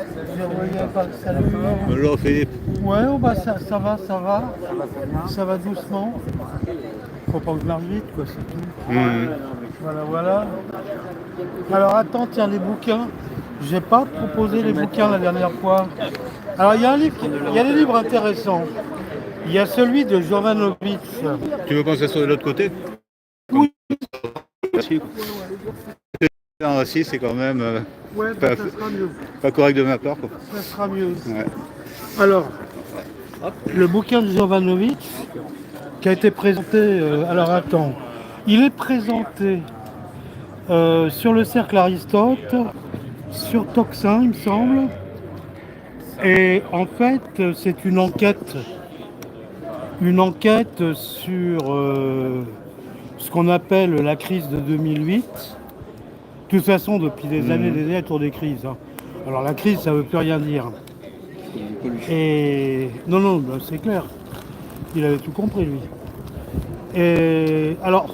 Je voyais pas que ça allait. Bonjour Philippe. Ouais, oh bah ça va, ça va. Ça va doucement. Faut pas que je marche vite, quoi, c'est tout. Voilà, voilà. Alors attends, tiens, les bouquins. J'ai pas proposé les bouquins la dernière fois. Alors il y a un livre, il y a des livres intéressants. Il y a celui de Jovanovic. Tu veux qu'on s'assoie de l'autre côté? Oui, Assis, c'est quand même ouais, pas, ça sera mieux. pas correct de ma part, quoi. Ça sera mieux. Ouais. Alors, le bouquin de Jovanovic qui a été présenté. Alors attends, il est présenté sur le cercle Aristote, sur Toxin, il me semble. Et en fait, c'est une enquête sur ce qu'on appelle la crise de 2008. De toute façon, depuis des années, des années, autour des crises, hein. Alors la crise, ça ne veut plus rien dire. Et non, non, ben, c'est clair. Il avait tout compris, lui. Et alors,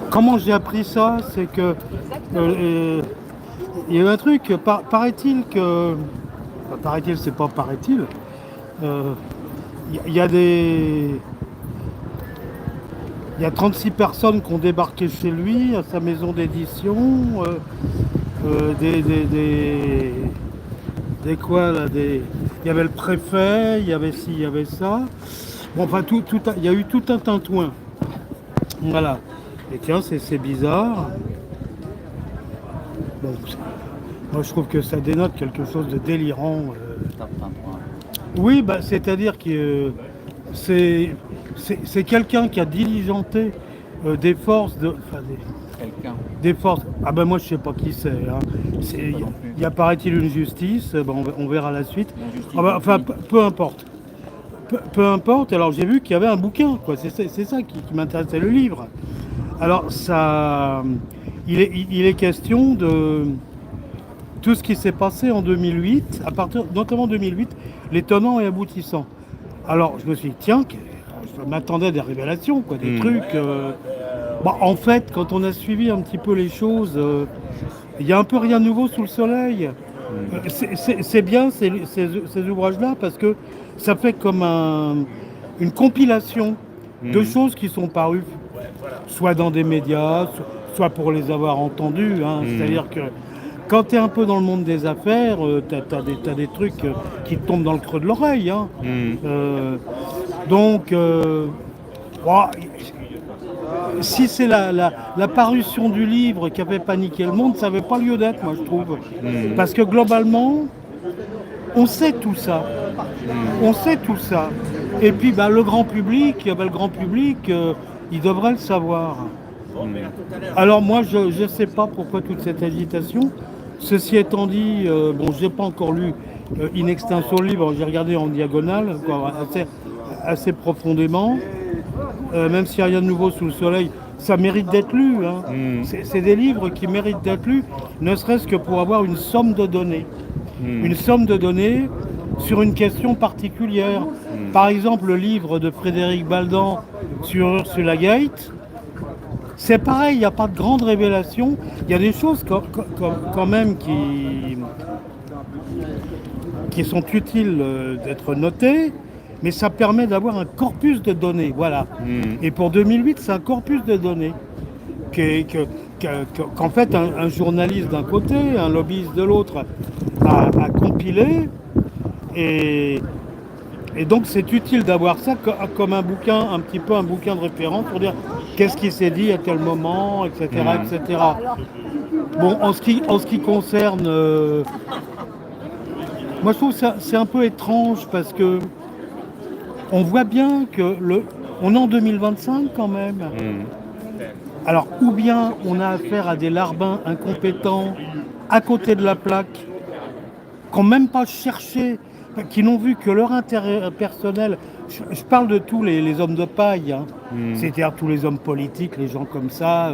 comment j'ai appris ça? C'est que il y a eu un truc, paraît-il que... Enfin, paraît-il, c'est pas paraît-il. Il y a des... Il y a 36 personnes qui ont débarqué chez lui, à sa maison d'édition. Des quoi là, il y avait le préfet, il y avait ci, il y avait ça. Bon, enfin, il y a eu tout un tintouin. Voilà. Et tiens, c'est bizarre. Bon, moi, je trouve que ça dénote quelque chose de délirant. Oui, bah, c'est-à-dire que c'est quelqu'un qui a diligenté des forces de... Enfin, des forces... Ah ben moi je sais pas qui c'est. Hein. Il y a paraît-il une justice, ben, on verra la suite. Ah ben, enfin peu importe. Peu importe, alors j'ai vu qu'il y avait un bouquin, quoi. C'est ça qui m'intéressait, le livre. Alors ça... Il est question de tout ce qui s'est passé en 2008, à partir, notamment 2008, les tenants et aboutissants. Alors je me suis dit, tiens, je m'attendais à des révélations, quoi, des trucs... Bah, en fait, quand on a suivi un petit peu les choses, il n'y a un peu rien de nouveau sous le soleil. C'est bien ces ouvrages-là parce que ça fait comme une compilation de choses qui sont parues, soit dans des médias, soit pour les avoir entendues. Hein. C'est-à-dire que quand tu es un peu dans le monde des affaires, tu as des trucs qui te tombent dans le creux de l'oreille. Hein. Donc, si c'est la parution du livre qui a fait paniquer le monde, ça n'avait pas lieu d'être, moi je trouve. Parce que globalement, on sait tout ça. On sait tout ça. Et puis bah, le grand public, il devrait le savoir. Alors moi, je ne sais pas pourquoi toute cette agitation. Ceci étant dit, bon, j'ai pas encore lu In Extenso le livre, j'ai regardé en diagonale, quoi, assez profondément. Même s'il n'y a rien de nouveau sous le soleil, ça mérite d'être lu. Hein. C'est des livres qui méritent d'être lus, ne serait-ce que pour avoir une somme de données. Une somme de données sur une question particulière. Par exemple, le livre de Frédéric Baldan sur Ursula Gate, c'est pareil, il n'y a pas de grande révélation. Il y a des choses quand même qui sont utiles d'être notées. Mais ça permet d'avoir un corpus de données, voilà. Et pour 2008, c'est un corpus de données qu'en fait un journaliste d'un côté, un lobbyiste de l'autre a compilé. Et donc c'est utile d'avoir ça comme un bouquin, un petit peu un bouquin de référence pour dire qu'est-ce qui s'est dit à quel moment, etc. etc. Bon, en ce qui concerne... moi je trouve ça c'est un peu étrange parce que on voit bien que on est en 2025 quand même. Alors, ou bien on a affaire à des larbins incompétents à côté de la plaque, qui n'ont même pas cherché, qui n'ont vu que leur intérêt personnel. Je parle de tous les hommes de paille, hein. C'est-à-dire tous les hommes politiques, les gens comme ça.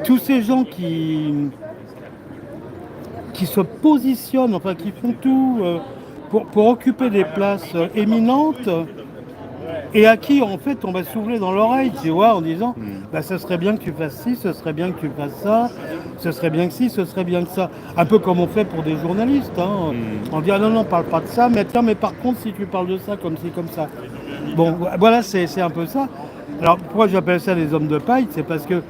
Tous ces gens qui se positionnent, enfin qui font tout... pour occuper des places éminentes, et à qui en fait on va souffler dans l'oreille, tu vois, en disant bah, ce serait bien que tu fasses ci, ce serait bien que tu fasses ça, ce serait bien que ci, ce serait bien que ça. Un peu comme on fait pour des journalistes. Hein. On dit ah non, non, parle pas de ça, mais tiens, mais par contre, si tu parles de ça, comme ci, comme ça. Bon, voilà, c'est un peu ça. Alors pourquoi j'appelle ça des hommes de paille? C'est parce que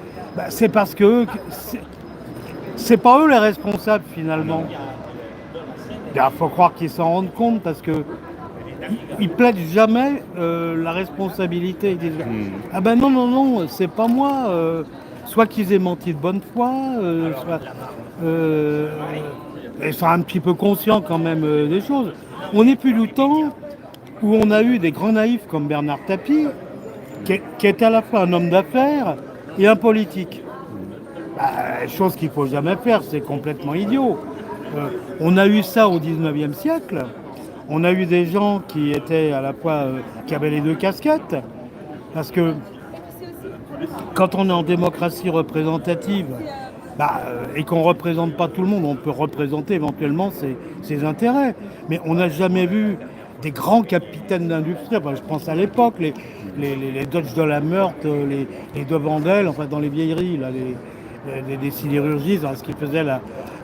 c'est pas eux les responsables finalement. Il faut croire qu'ils s'en rendent compte parce que ils plaident jamais la responsabilité. Ils disent ah ben non, non, non, c'est pas moi. Soit qu'ils aient menti de bonne foi, soit ils sont un petit peu conscients quand même des choses. On n'est plus du temps où on a eu des grands naïfs comme Bernard Tapie, qui est à la fois un homme d'affaires et un politique. Chose qu'il ne faut jamais faire, c'est complètement idiot. On a eu ça au 19e siècle. On a eu des gens qui étaient à la fois, qui avaient les deux casquettes. Parce que quand on est en démocratie représentative, et qu'on ne représente pas tout le monde, on peut représenter éventuellement ses intérêts. Mais on n'a jamais vu des grands capitaines d'industrie. Enfin, je pense à l'époque, les Dodge de la Meurthe, les De Vandel, enfin dans les vieilleries, là, des sidérurgistes, ce qui faisait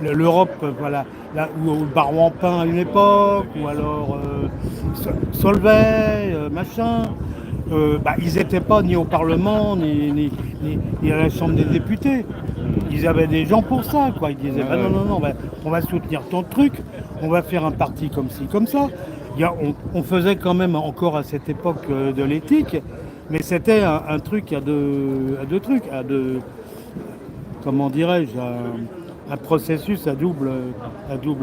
l'Europe, voilà, là, ou le Barouampin à une époque, ou alors Solvay, machin. Ils n'étaient pas ni au Parlement, ni à la Chambre des députés. Ils avaient des gens pour ça, quoi. Ils disaient non, non, non, on va soutenir ton truc, on va faire un parti comme ci, comme ça. On faisait quand même encore à cette époque de l'éthique, mais c'était un truc à deux trucs, comment dirais-je, un processus à double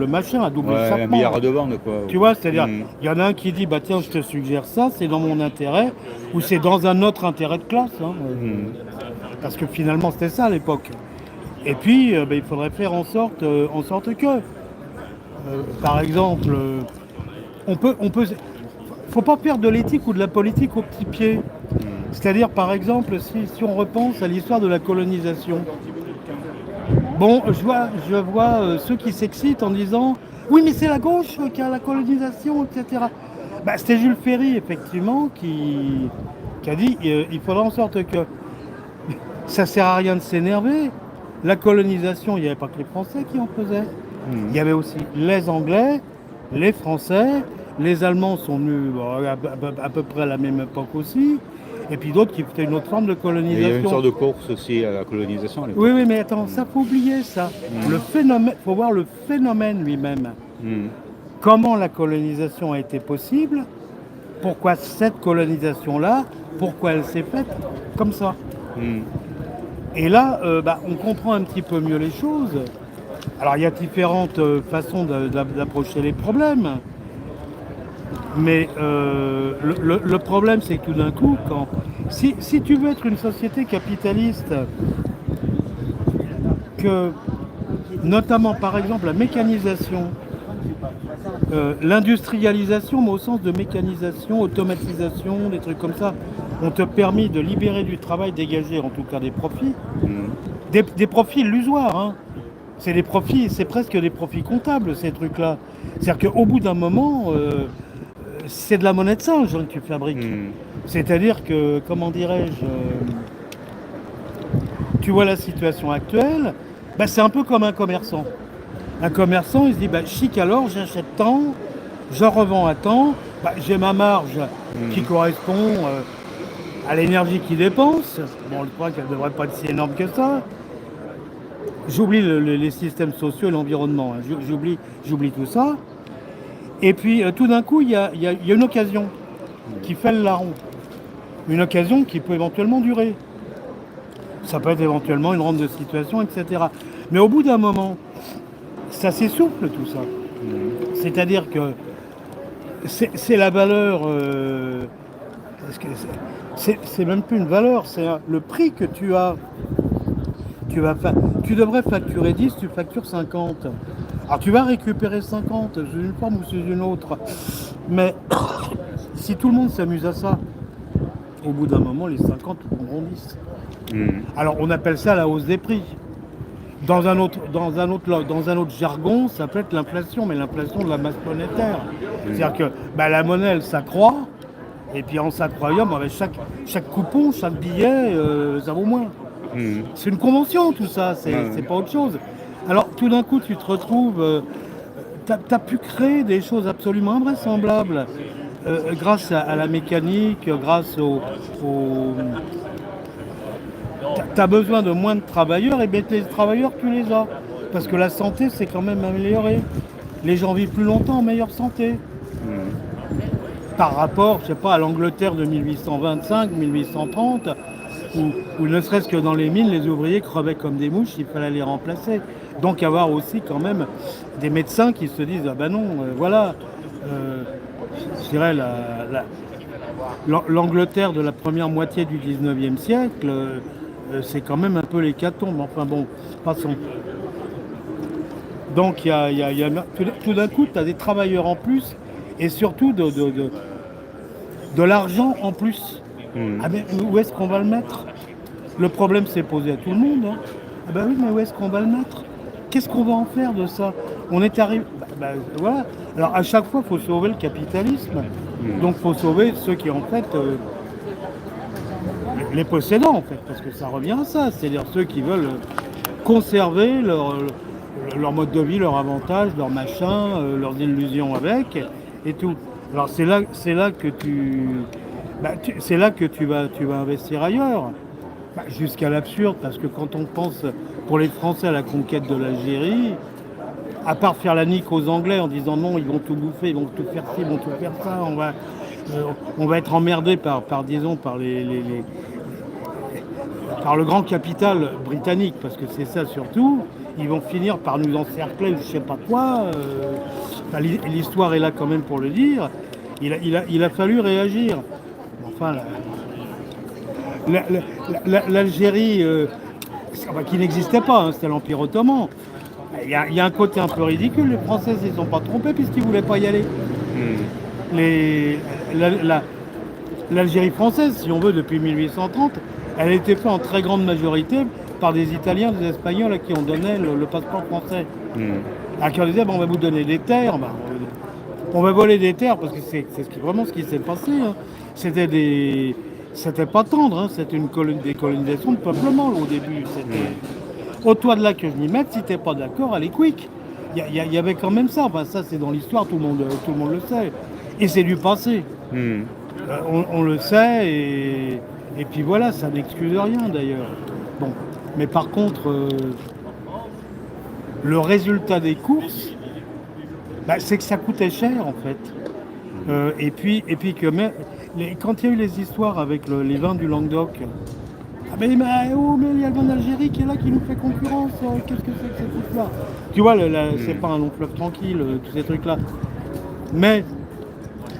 machin, à double un milliard de bandes, quoi. Tu vois, c'est-à-dire, il y en a un qui dit, bah tiens, je te suggère ça, c'est dans mon intérêt, ou c'est dans un autre intérêt de classe. Hein, parce que finalement, c'était ça à l'époque. Et puis, il faudrait faire en sorte que, par exemple, faut pas faire de l'éthique ou de la politique au petit pied. C'est-à-dire, par exemple, si on repense à l'histoire de la colonisation, bon, je vois ceux qui s'excitent en disant « Oui, mais c'est la gauche qui a la colonisation, etc. » C'était Jules Ferry, effectivement, qui a dit il faudra en sorte que ça ne sert à rien de s'énerver. La colonisation, il n'y avait pas que les Français qui en faisaient. Il y avait aussi les Anglais, les Français, les Allemands sont venus à peu près à la même époque aussi. Et puis d'autres qui faisaient une autre forme de colonisation. Il y a une sorte de course aussi à la colonisation à l'époque. Oui, mais attends, ça faut oublier ça. Le phénomène, faut voir le phénomène lui-même. Comment la colonisation a été possible? Pourquoi cette colonisation-là? Pourquoi elle s'est faite comme ça? Et là, on comprend un petit peu mieux les choses. Alors il y a différentes façons d'approcher les problèmes. Mais le problème, c'est que tout d'un coup, si tu veux être une société capitaliste, que notamment par exemple la mécanisation, l'industrialisation, mais au sens de mécanisation, automatisation, des trucs comme ça, ont te permis de libérer du travail, dégager en tout cas des profits, des profits illusoires. Hein. C'est des profits, c'est presque des profits comptables ces trucs-là. C'est-à-dire qu'au bout d'un moment, c'est de la monnaie de singe que tu fabriques. C'est-à-dire que, comment dirais-je, tu vois la situation actuelle, c'est un peu comme un commerçant. Un commerçant, il se dit, chic alors, j'achète tant, j'en revends à tant, j'ai ma marge qui correspond à l'énergie qu'il dépense. Bon, je crois qu'elle ne devrait pas être si énorme que ça. J'oublie les systèmes sociaux et l'environnement, hein. J'oublie tout ça. Et puis tout d'un coup, il y a une occasion qui fait le larron. Une occasion qui peut éventuellement durer. Ça peut être éventuellement une rente de situation, etc. Mais au bout d'un moment, ça s'essouffle tout ça. C'est-à-dire que c'est la valeur... c'est même plus une valeur, c'est le prix que tu as. Tu devrais facturer 10, tu factures 50. Alors tu vas récupérer 50 sous une forme ou sous une autre. Mais si tout le monde s'amuse à ça, au bout d'un moment, les 50 prendront 10. Alors on appelle ça la hausse des prix. Dans un autre jargon, ça peut être l'inflation, mais l'inflation de la masse monétaire. C'est-à-dire que la monnaie, elle s'accroît, Et puis en aquarium, chaque coupon, chaque billet, ça vaut moins. C'est une convention tout ça, c'est pas autre chose. Alors tout d'un coup tu te retrouves, t'as pu créer des choses absolument invraisemblables grâce à la mécanique, grâce t'as besoin de moins de travailleurs, et bien les travailleurs tu les as. Parce que la santé s'est quand même améliorée. Les gens vivent plus longtemps en meilleure santé. Par rapport, je sais pas, à l'Angleterre de 1825, 1830, où ne serait-ce que dans les mines, les ouvriers crevaient comme des mouches, il fallait les remplacer. Donc avoir aussi quand même des médecins qui se disent, ah ben non, voilà, je dirais l'Angleterre de la première moitié du 19e siècle, c'est quand même un peu l'hécatombe. Enfin bon, passons. Donc tout d'un coup, tu as des travailleurs en plus et surtout de l'argent en plus. Ah mais où est-ce qu'on va le mettre? Le problème s'est posé à tout le monde. Hein. Ah ben oui, mais où est-ce qu'on va le mettre? Qu'est-ce qu'on va en faire de ça? On est arrivé... voilà. Alors à chaque fois, il faut sauver le capitalisme. Donc il faut sauver ceux qui en fait... les possédants en fait, parce que ça revient à ça. C'est-à-dire ceux qui veulent conserver leur mode de vie, leur avantage, leur machin, leurs illusions avec, et tout. Alors c'est là que tu vas investir ailleurs, jusqu'à l'absurde, parce que quand on pense pour les Français à la conquête de l'Algérie, à part faire la nique aux Anglais en disant non, ils vont tout bouffer, ils vont tout faire ci, ils vont tout faire ça, on va être emmerdé par le grand capital britannique, parce que c'est ça surtout. Ils vont finir par nous encercler, je sais pas quoi. L'histoire est là quand même pour le dire. Il a fallu réagir. Enfin, l'Algérie, qui n'existait pas, hein, c'était l'Empire ottoman. Il y a un côté un peu ridicule. Les Français ne se sont pas trompés puisqu'ils ne voulaient pas y aller. L'Algérie française, si on veut, depuis 1830, elle a été faite en très grande majorité par des Italiens, des Espagnols à qui on donnait le passeport français. À qui on disait, on va vous donner des terres, on va voler des terres, parce que c'est vraiment ce qui s'est passé. Hein. C'était pas tendre, hein. C'était des colonisations de peuplement au début. Au toit de là que je m'y mette, si t'es pas d'accord, allez quick. Il y avait quand même ça. Enfin, ça c'est dans l'histoire, tout le monde le sait. Et c'est du passé. On le sait, et puis voilà, ça n'excuse rien d'ailleurs. Bon, mais par contre, le résultat des courses, c'est que ça coûtait cher en fait. Et puis que quand il y a eu les histoires avec les vins du Languedoc, mais il y a le vin d'Algérie qui est là, qui nous fait concurrence, qu'est-ce que c'est que cette histoire? Tu vois, c'est pas un long fleuve tranquille, tous ces trucs-là. Mais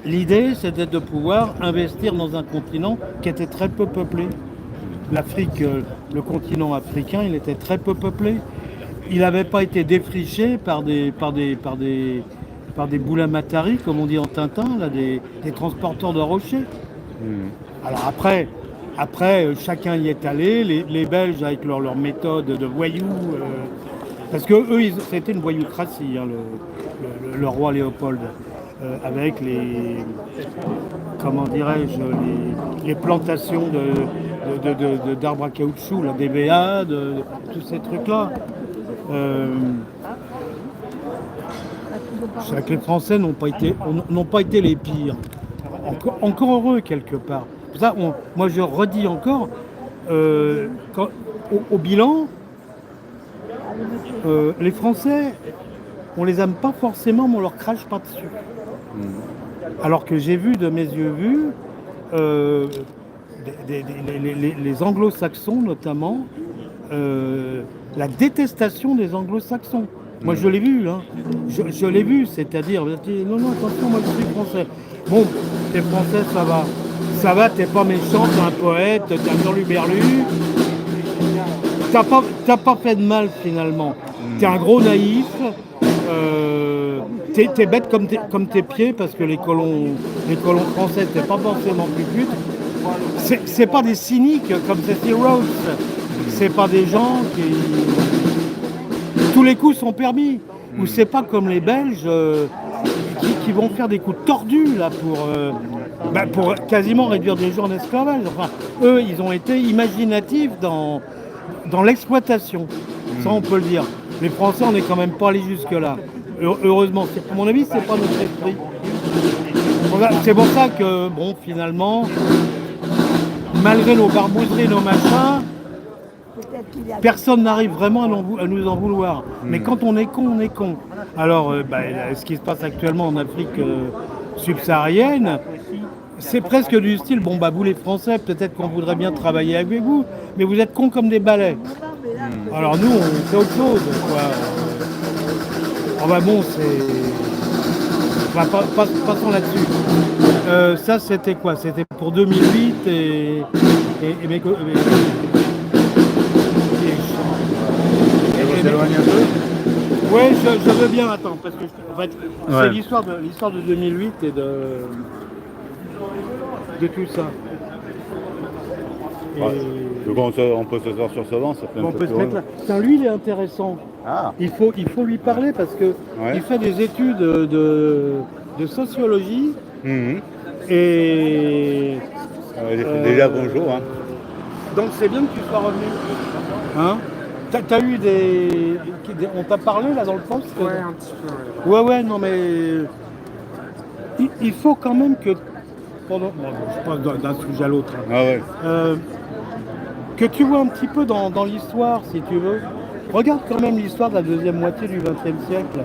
l'idée, c'était de pouvoir investir dans un continent qui était très peu peuplé. L'Afrique, le continent africain, il était très peu peuplé. Il n'avait pas été défriché par des boulamatari, comme on dit en Tintin, là, des transporteurs de rochers. Alors après, chacun y est allé, les Belges avec leur méthode de voyous, parce que eux, c'était une voyoucratie, hein, le roi Léopold, avec les plantations d'arbres à caoutchouc, la DBA, tous ces trucs-là. Je sais que les Français n'ont pas été les pires. Encore heureux quelque part. Pour ça, moi je redis encore, au bilan, les Français, on les aime pas forcément, mais on leur crache pas dessus. Alors que j'ai vu de mes yeux vus, les anglo-saxons notamment, la détestation des anglo-saxons. Moi je l'ai vu, hein. Je l'ai vu, c'est-à-dire, non, attention, moi je suis français. Bon, t'es français, ça va, t'es pas méchant, t'es un poète, t'es un hurluberlu. T'as pas fait de mal finalement. T'es un gros naïf, t'es bête comme tes pieds, parce que les colons français t'es pas forcément plus pute. C'est pas des cyniques comme Cecil Rhodes, c'est pas des gens qui... Tous les coups sont permis. Ou c'est pas comme les Belges qui vont faire des coups tordus là pour quasiment réduire des gens en esclavage. Enfin, eux, ils ont été imaginatifs dans l'exploitation. Ça, on peut le dire. Les Français, on n'est quand même pas allés jusque-là. Heureusement, à mon avis, c'est pas notre esprit. C'est pour ça que, bon, finalement, malgré nos barbouzeries, nos machins, personne n'arrive vraiment à nous en vouloir. Mais quand on est con, on est con. Alors, ce qui se passe actuellement en Afrique subsaharienne, c'est presque du style, bon, vous les Français, peut-être qu'on voudrait bien travailler avec vous, mais vous êtes cons comme des balais. Alors nous, on fait autre chose, quoi. Bon, passons là-dessus. Ça, c'était quoi? C'était pour 2008 et mes On s'éloigne un peu. Ouais, je veux bien attendre, parce que en fait, c'est l'histoire de 2008 et de tout ça. Et... On peut se faire sur ce vent, ça fait un peu se mettre là. Tiens, lui, il est intéressant. Ah. Il faut lui parler parce que il fait des études de sociologie. Et déjà bonjour. Hein. Donc c'est bien que tu sois revenu. Hein? T'as eu on t'a parlé là dans le poste? Ouais, un petit peu. Ouais, non mais il faut quand même que je passe d'un sujet à l'autre. Hein. Ah ouais. Que tu vois un petit peu dans l'histoire, si tu veux. Regarde quand même l'histoire de la deuxième moitié du XXe siècle.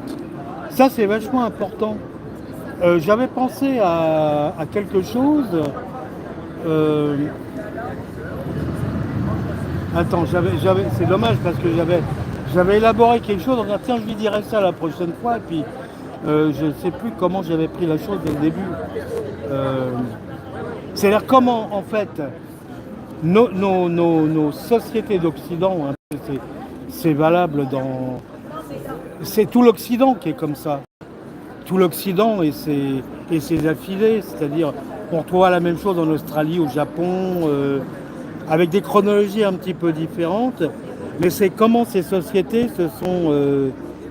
Ça, c'est vachement important. J'avais pensé à quelque chose. Attends, c'est dommage parce que j'avais élaboré quelque chose. On a tiens, je lui dirai ça la prochaine fois. Et puis, je ne sais plus comment j'avais pris la chose dès le début. C'est-à-dire comment, en fait, nos sociétés d'Occident, hein, c'est valable dans... C'est tout l'Occident qui est comme ça. Tout l'Occident et ses affiliés, c'est-à-dire on retrouve la même chose en Australie, au Japon, avec des chronologies un petit peu différentes, mais c'est comment ces sociétés se sont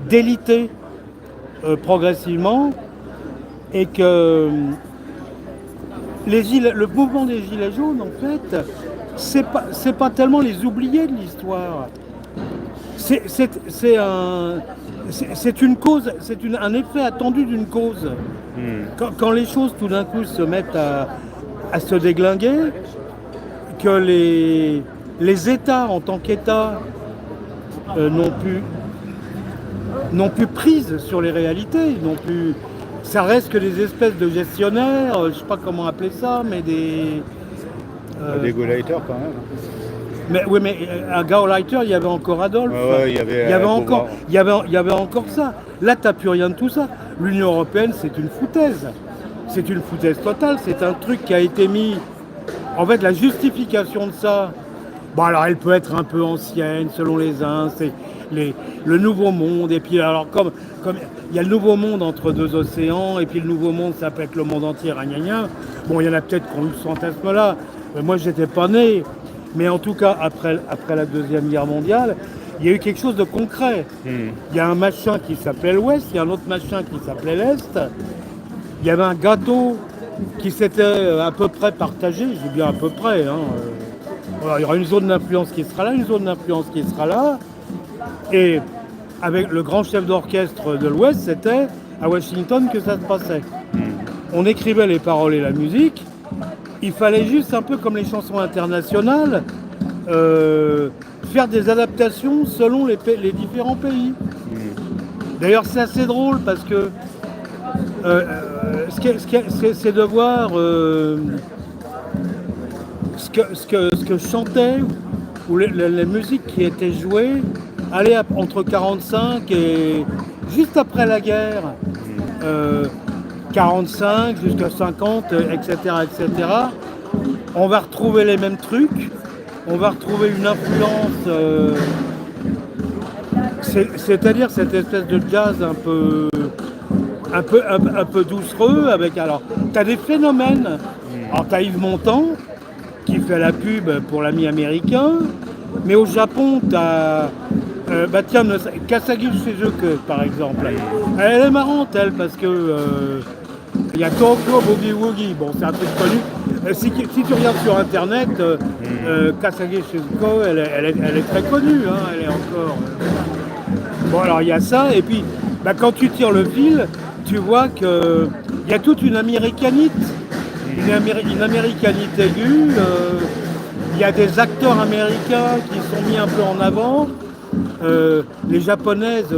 délitées progressivement et que le mouvement des Gilets jaunes, en fait, c'est pas tellement les oubliés de l'histoire. C'est une cause, un effet attendu d'une cause. Quand les choses tout d'un coup se mettent à se déglinguer, que les États en tant qu'États n'ont plus prise sur les réalités, ça reste que des espèces de gestionnaires, je ne sais pas comment appeler ça, mais des Gauleiters quand même. Mais à Gauleiter, il y avait encore Adolphe. Il y avait encore ça. Là, tu n'as plus rien de tout ça. L'Union européenne, c'est une foutaise. C'est une foutaise totale. C'est un truc qui a été mis. En fait, la justification de ça, alors elle peut être un peu ancienne selon les uns. C'est le nouveau monde. Et puis, alors, comme il y a le nouveau monde entre deux océans, et puis le nouveau monde, ça peut être le monde entier, ragnagna. Bon, il y en a peut-être qui ont eu ce fantasme-là. Moi, je n'étais pas né. Mais en tout cas, après la Deuxième Guerre mondiale, il y a eu quelque chose de concret. Il y a un machin qui s'appelait l'Ouest, il y a un autre machin qui s'appelait l'Est. Il y avait un gâteau qui s'était à peu près partagé, je dis bien à peu près. Hein. Alors, il y aura une zone d'influence qui sera là, une zone d'influence qui sera là. Et avec le grand chef d'orchestre de l'Ouest, c'était à Washington que ça se passait. On écrivait les paroles et la musique. Il fallait juste, un peu comme les chansons internationales, faire des adaptations selon les différents pays. D'ailleurs, c'est assez drôle parce que c'est de voir ce que chantaient ou les musiques qui étaient jouées aller entre 45 et juste après la guerre. 45 jusqu'à 50, etc., etc. On va retrouver les mêmes trucs, on va retrouver une influence, c'est-à-dire cette espèce de jazz un peu doucereux, avec, alors, t'as des phénomènes, alors t'as Yves Montand, qui fait la pub pour l'ami américain, mais au Japon, t'as... Kasagi Shizuke, par exemple. Elle est marrante, elle, parce que Il y a Tokyo Boogie Woogie, bon c'est un truc connu. Si tu regardes sur internet, Kasage Shizuko, elle est très connue, hein, elle est encore. Bon alors il y a ça, et puis quand tu tires le fil, tu vois qu'il y a toute une américanite, une américanite aiguë. Il y a des acteurs américains qui sont mis un peu en avant. Les japonaises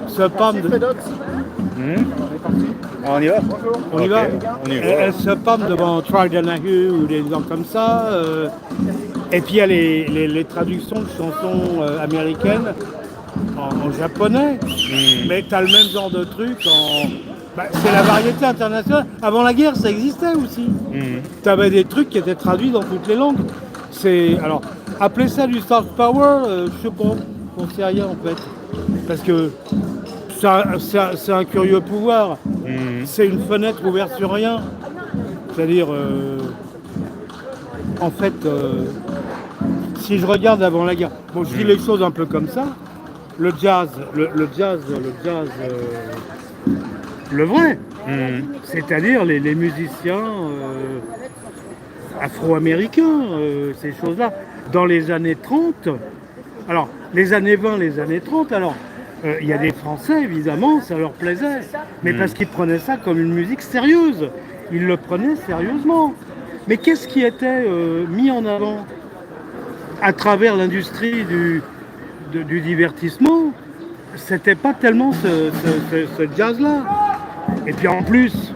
se parlent de... On y va? On y va? On y va. Elles se parlent devant Troy Donahue ou des gens comme ça. Et puis il y a les traductions de chansons américaines en japonais. Mais tu as le même genre de truc c'est la variété internationale. Avant la guerre, ça existait aussi. Tu avais des trucs qui étaient traduits dans toutes les langues. Alors, appeler ça du soft power, je sais pas, on sait rien en fait. Parce que c'est un curieux pouvoir. C'est une fenêtre ouverte sur rien. C'est-à-dire, en fait, si je regarde avant la guerre, bon, je dis les choses un peu comme ça. Le jazz, le vrai, c'est-à-dire les musiciens afro-américains, ces choses-là, dans les années 30, alors les années 20, les années 30, alors il y a des Français, évidemment, ça leur plaisait, mais parce qu'ils prenaient ça comme une musique sérieuse, ils le prenaient sérieusement. Mais qu'est-ce qui était mis en avant à travers l'industrie du divertissement? C'était pas tellement ce jazz-là. Et puis en plus,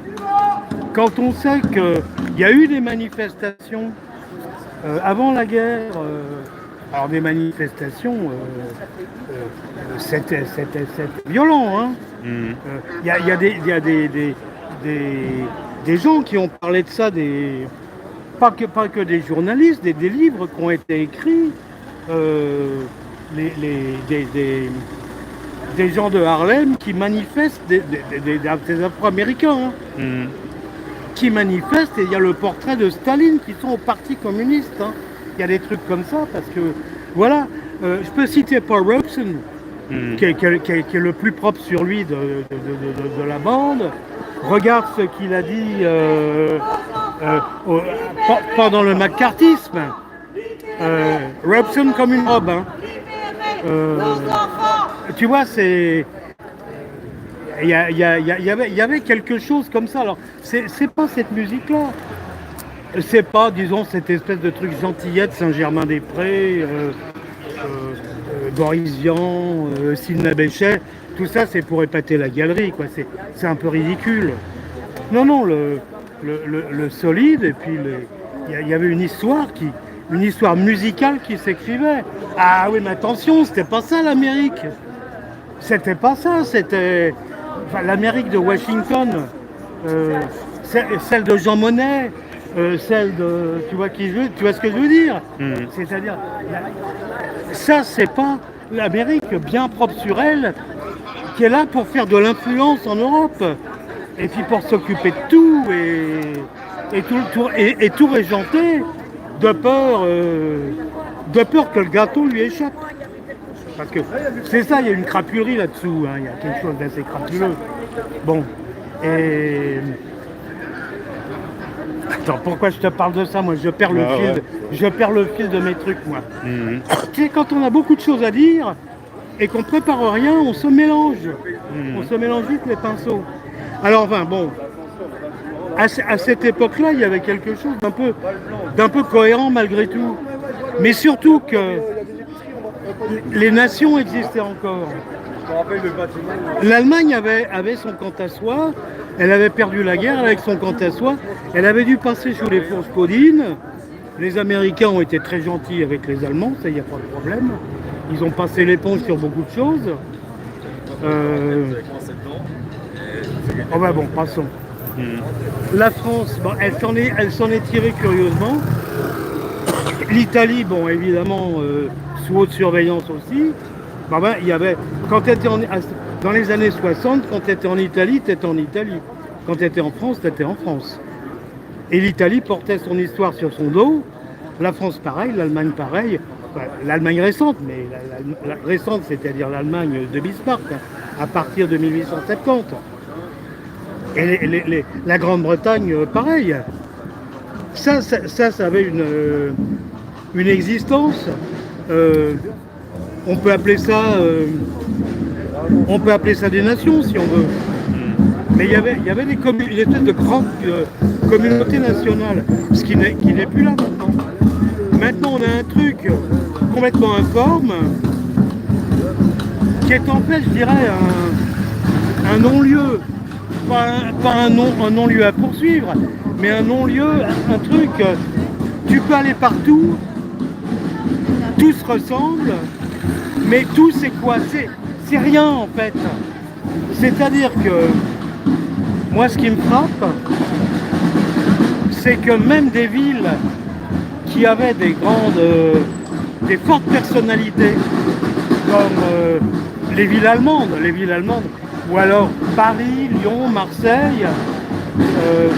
quand on sait qu'il y a eu des manifestations avant la guerre, alors des manifestations, c'était violent. Hein. Il y a des gens qui ont parlé de ça, pas que des journalistes, des livres qui ont été écrits, des gens de Harlem qui manifestent, des Afro-Américains, qui manifestent, et il y a le portrait de Staline qui sont au Parti communiste. Hein. Il y a des trucs comme ça, parce que, voilà, je peux citer Paul Robeson, qui est le plus propre sur lui de la bande. Regarde ce qu'il a dit pendant le McCarthyisme. Robeson comme une robe. Hein. Tu vois, il y avait quelque chose comme ça. Alors, c'est pas cette musique-là. C'est pas, disons, cette espèce de truc gentillette, Saint-Germain-des-Prés, Boris Vian, Sidney Bechet. Tout ça, c'est pour épater la galerie, quoi. C'est un peu ridicule. Non, le solide, et puis il y avait une histoire musicale qui s'écrivait. Ah oui, mais attention, c'était pas ça l'Amérique. C'était pas ça, c'était l'Amérique de Washington, celle de Jean Monnet, celle de... Tu vois ce que je veux dire? C'est-à-dire, ça, c'est pas l'Amérique bien propre sur elle, qui est là pour faire de l'influence en Europe, et puis pour s'occuper de tout, et tout régenter, de peur que le gâteau lui échappe. Parce que c'est ça, il y a une crapulerie là-dessous, hein, il y a quelque chose d'assez crapuleux. Bon, et... Attends, pourquoi je te parle de ça? Moi, je perds le fil de mes trucs, moi. Tu sais, quand on a beaucoup de choses à dire, et qu'on prépare rien, on se mélange. On se mélange vite les pinceaux. Alors, enfin, bon... À cette époque-là, il y avait quelque chose d'un peu cohérent malgré tout. Mais surtout que les nations existaient encore. L'Allemagne avait son quant à soi, elle avait perdu la guerre avec son quant à soi, elle avait dû passer sous les fourches codines. Les Américains ont été très gentils avec les Allemands, ça, il n'y a pas de problème. Ils ont passé l'éponge sur beaucoup de choses. Oh bah bon, passons. La France, bon, elle s'en est tirée curieusement. L'Italie, bon, évidemment, sous haute surveillance aussi. Il y avait, quand tu étais dans les années 60, quand tu étais en Italie, tu étais en Italie. Quand tu étais en France, tu étais en France. Et l'Italie portait son histoire sur son dos. La France, pareil. L'Allemagne, pareil. Enfin, l'Allemagne récente, mais la récente, c'est-à-dire l'Allemagne de Bismarck, à partir de 1870. Et la Grande-Bretagne, pareil. Ça avait une existence. On peut appeler ça des nations si on veut. Mais il y avait une espèce de grande communauté nationale, ce qui n'est plus là maintenant. Maintenant on a un truc complètement informe qui est en fait, je dirais, un non-lieu. Pas un non-lieu à poursuivre, mais un non-lieu, un truc, tu peux aller partout, tout se ressemble, mais tout c'est quoi? C'est rien en fait. C'est-à-dire que moi ce qui me frappe, c'est que même des villes qui avaient des fortes personnalités, comme les villes allemandes, ou alors Paris, Lyon, Marseille,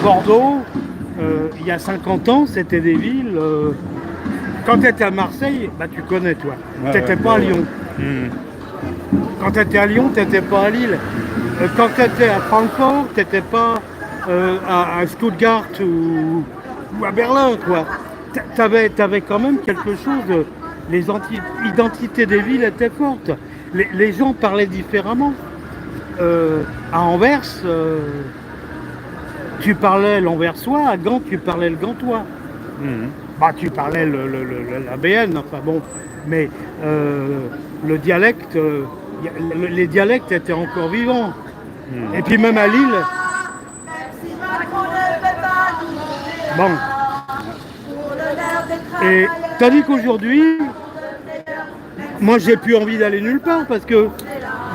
Bordeaux, il y a 50 ans, c'était des villes... quand tu étais à Marseille, bah tu connais toi, tu n'étais pas à Lyon. Quand tu étais à Lyon, tu n'étais pas à Lille. Quand tu étais à Francfort, tu n'étais pas à Stuttgart ou à Berlin, quoi. T'avais quand même quelque chose de... Les identités des villes étaient fortes. Les gens parlaient différemment. À Anvers, tu parlais l'anversois, à Gand, tu parlais le gantois. Bah, tu parlais la BN, enfin bon, mais le dialecte, les dialectes étaient encore vivants. Et puis même à Lille, bon. Et tandis qu'aujourd'hui, moi j'ai plus envie d'aller nulle part parce que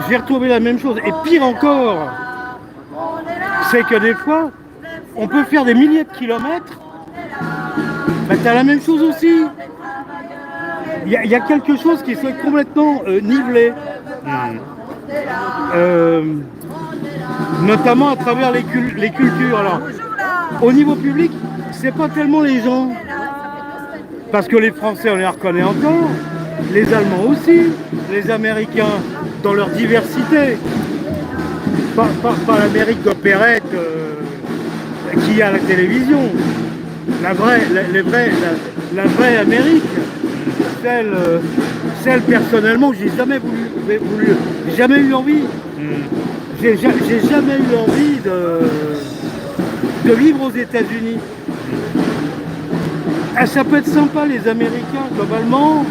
j'ai retrouvé la même chose. Et pire encore, c'est que des fois, on peut faire des milliers de kilomètres, bah, tu as la même chose aussi. Il y a quelque chose qui s'est complètement nivelé. Notamment à travers les cultures. Alors, au niveau public, c'est pas tellement les gens. Parce que les Français, on les reconnaît encore, les Allemands aussi, les Américains dans leur diversité. Pas l'Amérique d'opérette qu'il y a à la télévision. La vraie Amérique, celle personnellement, j'ai jamais jamais eu envie. J'ai jamais eu envie de vivre aux États-Unis. Ça peut être sympa, les Américains, globalement.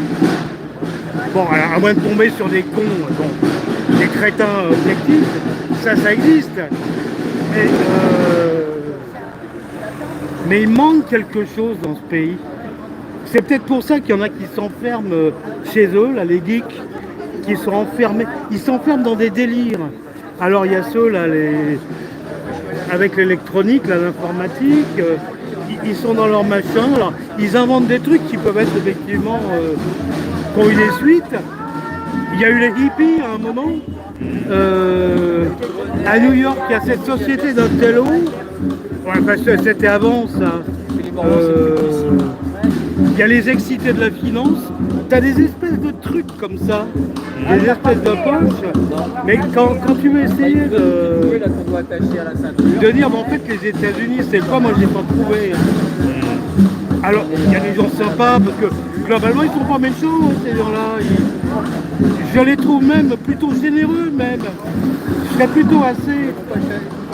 Bon, à moins de tomber sur des cons, des crétins objectifs, ça existe. Mais il manque quelque chose dans ce pays. C'est peut-être pour ça qu'il y en a qui s'enferment chez eux, là, les geeks, qui sont enfermés. Ils s'enferment dans des délires. Alors il y a ceux là, avec l'électronique, l'informatique, ils sont dans leur machin, alors ils inventent des trucs qui peuvent être effectivement qui ont eu des suites. Il y a eu les hippies à un moment. À New York, il y a cette société d'Othello. Ouais, parce que c'était avant ça. Il y a les excités de la finance. Tu as des espèces de trucs comme ça, des espèces de poches. Mais quand tu veux essayer de dire, mais en fait, les États-Unis, c'est quoi? Moi, je n'ai pas trouvé. Alors, il y a des gens sympas, parce que globalement, ils ne sont pas méchants, ces gens-là. Je les trouve même plutôt généreux, même. Je serais plutôt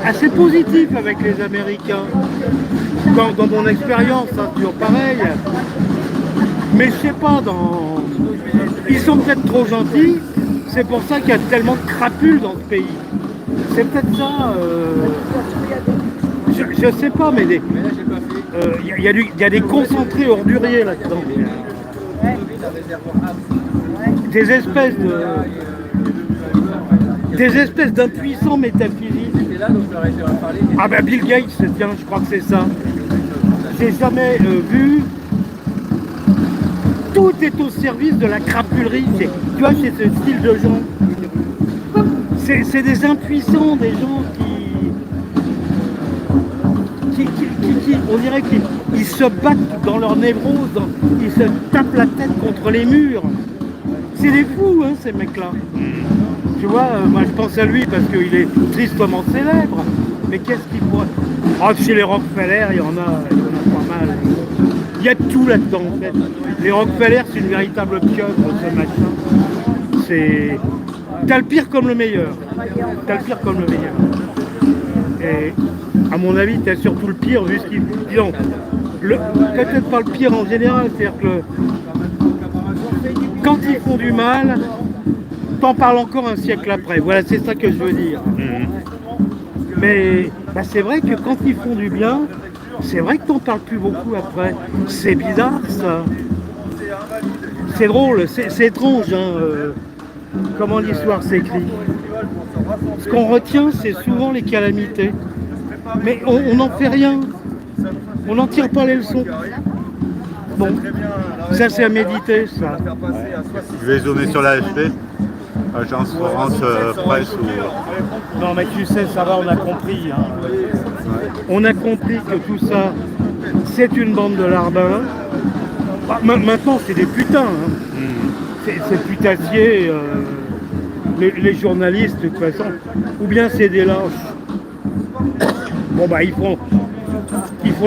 assez positif avec les Américains. Dans mon expérience, hein, toujours pareil. Mais je sais pas, ils sont peut-être trop gentils. C'est pour ça qu'il y a tellement de crapules dans ce pays. C'est peut-être ça. Je sais pas, mais il y a des concentrés orduriers là-dedans. Des espèces d'impuissants métaphysiques. Ah ben Bill Gates, tiens, je crois que c'est ça. J'ai jamais vu. Tout est au service de la crapulerie. Tu vois, c'est ce style de gens. C'est des impuissants, des gens qui on dirait qu'ils se battent dans leur névrose, ils se tapent la tête contre les murs. C'est des fous, hein, ces mecs-là. Tu vois, moi je pense à lui parce qu'il est tristement célèbre. Mais qu'est-ce qu'il pourrait... Oh, chez les Rockefeller, il y en a pas mal. Il y a tout là-dedans, en fait. Les Rockefeller, c'est une véritable pieuvre, ce machin. C'est... T'as le pire comme le meilleur. T'as le pire comme le meilleur. Et à mon avis, t'as surtout le pire, vu ce qu'ils... Disons, peut-être pas le pire en général, c'est-à-dire que quand ils font du mal, t'en parles encore un siècle après. Voilà, c'est ça que je veux dire. Mais bah, c'est vrai que quand ils font du bien, c'est vrai que t'en parles plus beaucoup après. C'est bizarre, ça. C'est drôle, c'est étrange, hein, comment l'histoire s'écrit. Ce qu'on retient, c'est souvent les calamités. Mais on n'en fait rien. On n'en tire pas les leçons. Bon, ça c'est à méditer, ça. Je vais zoomer sur l'AFP, Agence France Presse ou... Non mais tu sais, ça va, on a compris. Hein. On a compris que tout ça, c'est une bande de larbins. Bah, maintenant, c'est des putains. Hein. C'est putassier. Les journalistes, de toute façon. Ou bien c'est des lâches. Bon bah ils font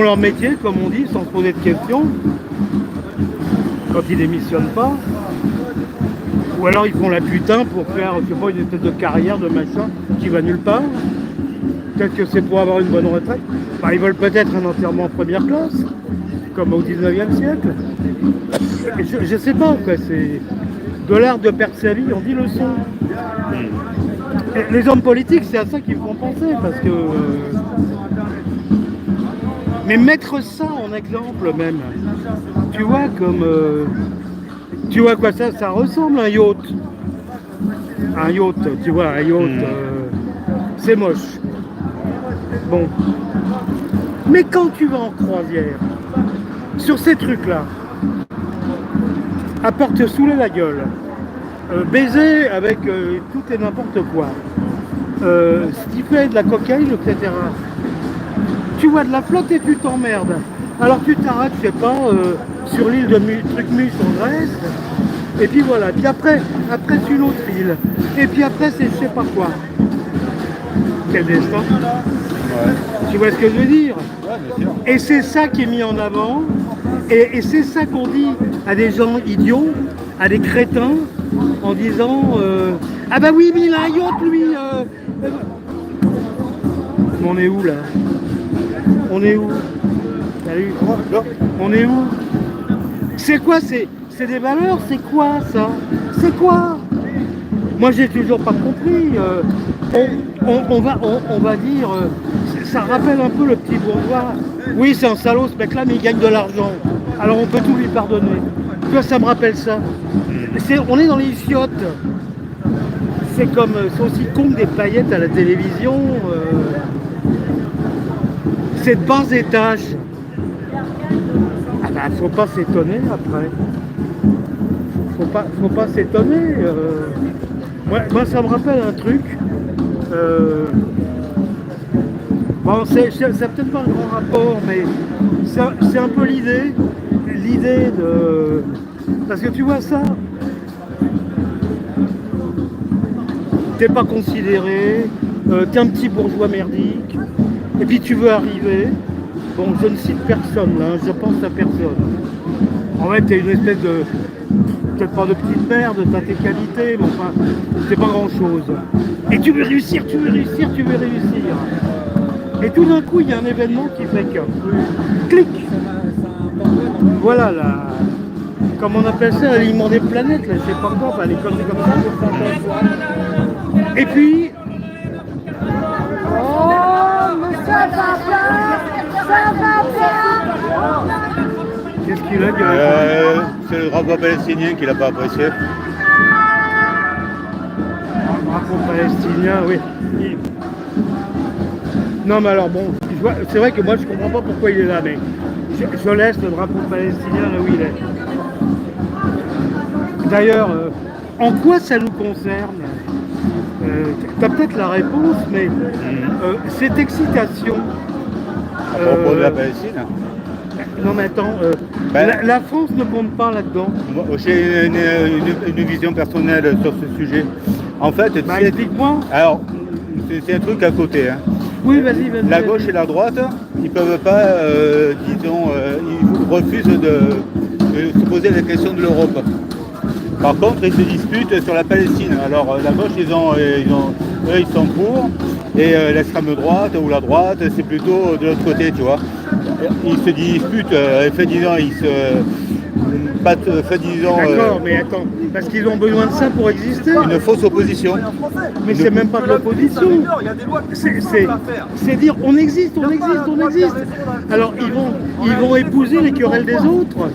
leur métier, comme on dit, sans se poser de questions. Quand ils démissionnent pas. Ou alors ils font la putain pour faire, je sais pas, une espèce de carrière, de machin, qui va nulle part. Peut-être que c'est pour avoir une bonne retraite. Bah, ils veulent peut-être un enterrement en première classe, comme au 19e siècle. Je sais pas, quoi, c'est de l'art de perdre sa vie, on dit leçon. Les hommes politiques, c'est à ça qu'ils me font penser, parce que... Mais mettre ça en exemple même, tu vois, comme... tu vois quoi ça ressemble à un yacht. Un yacht, tu vois, un yacht, c'est moche. Bon. Mais quand tu vas en croisière, sur ces trucs-là, à part te saouler la gueule, baiser avec tout et n'importe quoi, sniffer de la cocaïne, etc. Tu vois de la flotte et tu t'emmerdes. Alors tu t'arrêtes, je sais pas, sur l'île de Trucmus en Grèce, et puis voilà. Puis après c'est une autre île. Et puis après c'est je sais pas quoi. Quel destin. Ouais. Tu vois ce que je veux dire? Ouais, bien sûr. Et c'est ça qui est mis en avant. Et c'est ça qu'on dit à des gens idiots, à des crétins, en disant ah bah oui, mais il a un yacht lui. On est où là? On est où? Salut. On est où? C'est quoi? C'est des valeurs? C'est quoi ça? C'est quoi? Moi j'ai toujours pas compris. On va dire, ça rappelle un peu le petit bourgeois. Oui, c'est un salaud ce mec-là, mais il gagne de l'argent. Alors on peut tout lui pardonner. Tu vois, ça me rappelle ça. On est dans les chiottes. C'est aussi con que des paillettes à la télévision. C'est de bas étage. Ah bah, faut pas s'étonner après. Faut pas s'étonner. Moi, ça me rappelle un truc. Bon, c'est peut-être pas un grand rapport, mais c'est un peu l'idée de... Parce que tu vois ça, t'es pas considéré, t'es un petit bourgeois merdique, et puis tu veux arriver, bon, je ne cite personne là, je pense à personne. En fait, t'es une espèce de... peut-être pas de petite merde, t'as tes qualités, mais enfin, c'est pas grand-chose. Et tu veux réussir. Et tout d'un coup, il y a un événement qui fait que... Clic. Voilà, là. Comme on appelle ça, l'alignement des planètes, là, je sais pas quoi, enfin, les conneries comme ça. Et puis... Oh, mais ça va pas. Qu'est-ce qu'il a, c'est le drapeau palestinien qu'il n'a pas apprécié. Le drapeau palestinien, oui. Non mais alors bon, c'est vrai que moi je comprends pas pourquoi il est là, mais je laisse le drapeau palestinien là où il est. D'ailleurs, en quoi ça nous concerne? Tu as peut-être la réponse, mais cette excitation... À propos de la Palestine? Non mais attends, la France ne compte pas là-dedans. J'ai une vision personnelle sur ce sujet. En fait, explique-moi. Alors, c'est un truc à côté. Hein. Oui, vas-y. La gauche et la droite, ils ne peuvent pas, ils refusent de se poser la question de l'Europe. Par contre, ils se disputent sur la Palestine. Alors la gauche, eux, ils sont pour, et l'extrême droite ou la droite, c'est plutôt de l'autre côté, tu vois. Ils se disputent, D'accord, mais attends, parce qu'ils ont besoin de ça pour exister. une fausse opposition. Mais c'est même pas de l'opposition. C'est dire on existe. Alors ils vont épouser les querelles des autres.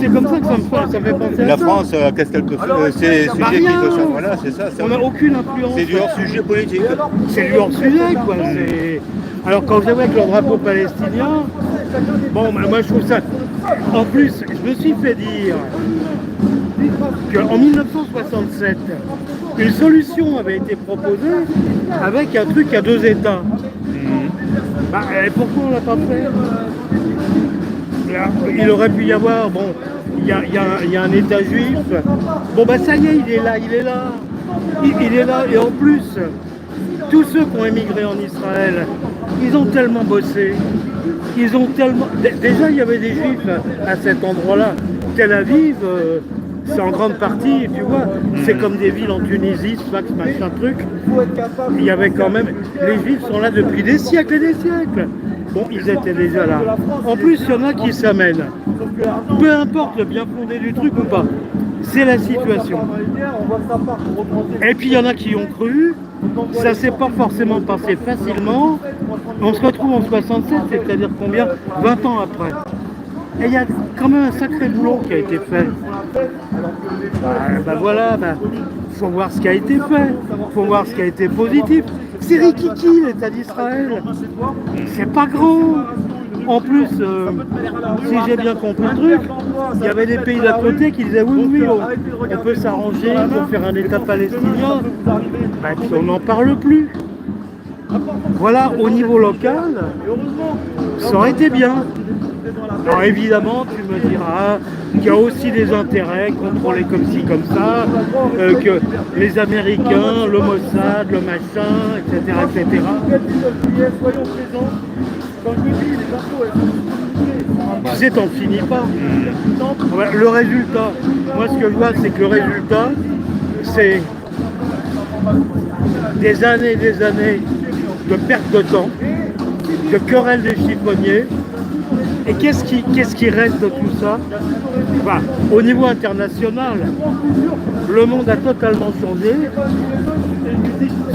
C'est comme ça que ça me fait penser à La ça. France, qu'est-ce qu'elle peut faire? C'est sujet qui rien. peut changer. Voilà, c'est ça. On n'a aucune influence. C'est du hors-sujet politique. C'est du hors-sujet, quoi. Alors quand je vois avec le drapeau palestinien, bon, moi je trouve ça... En plus, je me suis fait dire qu'en 1967, une solution avait été proposée avec un truc à 2 États. Et pourquoi on l'a pas fait? Il aurait pu y avoir, bon, il y a un État juif. Bon, ça y est, il est là. Il est là, et en plus, tous ceux qui ont émigré en Israël, ils ont tellement bossé. Déjà, il y avait des juifs à cet endroit-là. Tel Aviv, c'est en grande partie, tu vois, c'est comme des villes en Tunisie, Sfax, machin truc. Il y avait quand même... Les juifs sont là depuis des siècles et des siècles. Bon, ils étaient déjà là. En plus, il y en a qui s'amènent. Peu importe le bien fondé du truc ou pas. C'est la situation. Et puis il y en a qui ont cru, ça s'est pas forcément passé facilement. On se retrouve en 67, c'est-à-dire combien? 20 ans après. Et il y a quand même un sacré boulot qui a été fait. Faut voir ce qui a été fait, faut voir ce qui a été positif. C'est rikiki l'État d'Israël. C'est pas grand. En plus, si j'ai bien compris le truc, il y avait des pays d'à côté qui disaient oui, on peut s'arranger pour faire un État palestinien. Puis on n'en parle plus. Voilà, au niveau local, ça aurait été bien. Alors évidemment, tu me diras qu'il y a aussi des intérêts contrôlés comme ci, comme ça, que les Américains, le Mossad, le machin, etc. Soyons présents. Tu sais, t'en finis pas. Le résultat, moi ce que je vois, c'est que le résultat, c'est des années de perte de temps, de querelles des chiffonniers. Et qu'est-ce qui reste de tout ça? Au niveau international, le monde a totalement changé.